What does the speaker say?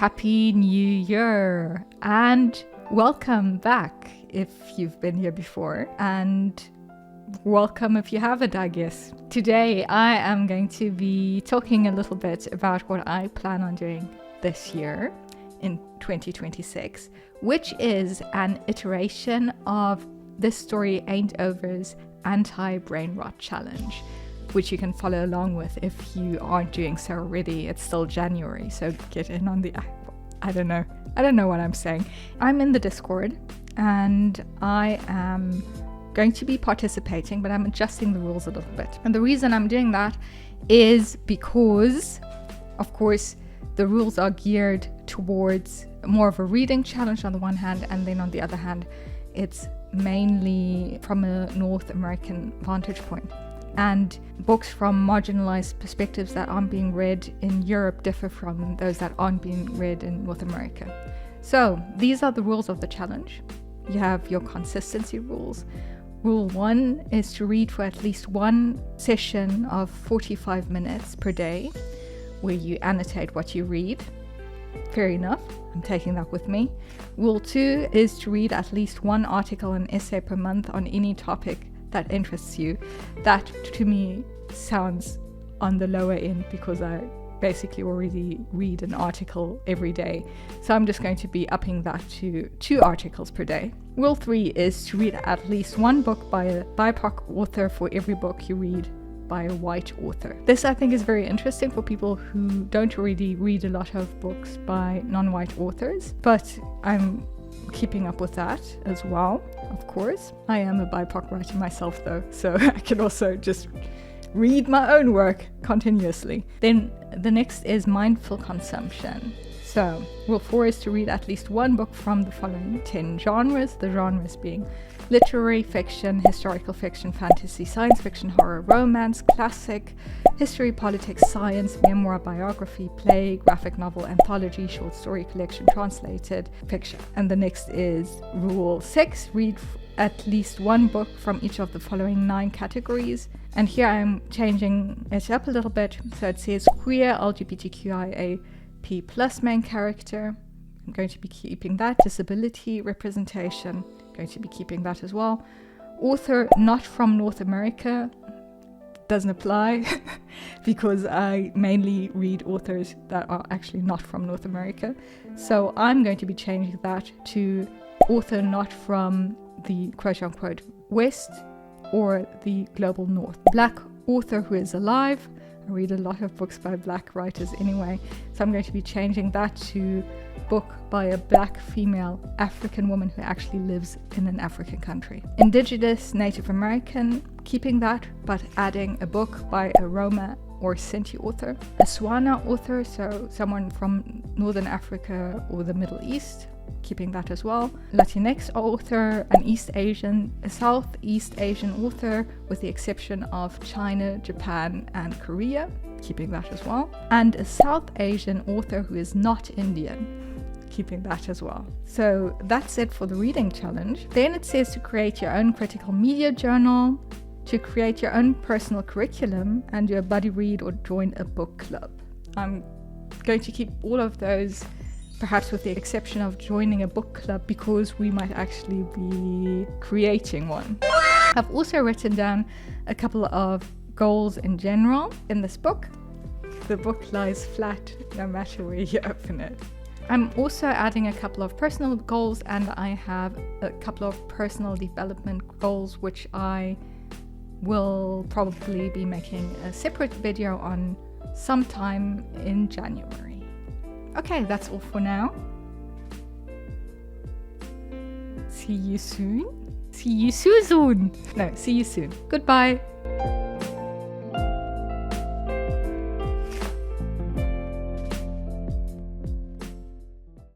Happy New Year and welcome back if you've been here before, and welcome if you haven't, I guess. Today I am going to be talking a little bit about what I plan on doing this year in 2026, which is an iteration of This Story Ain't Over's anti-brain rot challenge, which you can follow along with if you aren't doing so already. It's still January, so get in on the... I don't know what I'm saying. I'm in the Discord and I am going to be participating, but I'm adjusting the rules a little bit. And the reason I'm doing that is because, of course, the rules are geared towards more of a reading challenge on the one hand, and then on the other hand, it's mainly from a North American vantage point. And books from marginalized perspectives that aren't being read in Europe differ from those that aren't being read in North America. So these are the rules of the challenge. You have your consistency rules. Rule 1 is to read for at least one session of 45 minutes per day, where you annotate what you read. Fair enough, I'm taking that with me. Rule 2 is to read at least one article and essay per month on any topic that interests you. That to me sounds on the lower end because I basically already read an article every day. So I'm just going to be upping that to 2 articles per day. Rule 3 is to read at least one book by a BIPOC author for every book you read by a white author. This I think is very interesting for people who don't already read a lot of books by non-white authors, but I'm keeping up with that as well, of course. I am a BIPOC writer myself though, so I can also just read my own work continuously. Then the next is mindful consumption. So rule 4 is to read at least one book from the following 10 genres, the genres being literary fiction, historical fiction, fantasy, science fiction, horror, romance, classic, history, politics, science, memoir, biography, play, graphic novel, anthology, short story collection, translated fiction. And the next is rule 6, read at least one book from each of the following 9 categories. And here I'm changing it up a little bit. So it says queer, LGBTQIA+, main character. I'm going to be keeping that. Disability representation, going to be keeping that as well. Author not from North America doesn't apply because I mainly read authors that are actually not from North America. So I'm going to be changing that to author not from the quote-unquote West or the global North. Black author who is alive. I read a lot of books by black writers anyway, so I'm going to be changing that to book by a black female African woman who actually lives in an African country. Indigenous Native American, keeping that, but adding a book by a Roma or Sinti author. A Swana author, so someone from Northern Africa or the Middle East, keeping that as well. Latinx author, an East Asian, a Southeast Asian author, with the exception of China, Japan, and Korea, keeping that as well. And a South Asian author who is not Indian, keeping that as well. So that's it for the reading challenge. Then it says to create your own critical media journal, to create your own personal curriculum, and do a buddy read or join a book club. I'm going to keep all of those, perhaps with the exception of joining a book club, because we might actually be creating one. I've also written down a couple of goals in general in this book. The book lies flat no matter where you open it. I'm also adding a couple of personal goals, and I have a couple of personal development goals which I will probably be making a separate video on sometime in January. Okay, that's all for now. See you soon. See you soon. No, see you soon. Goodbye.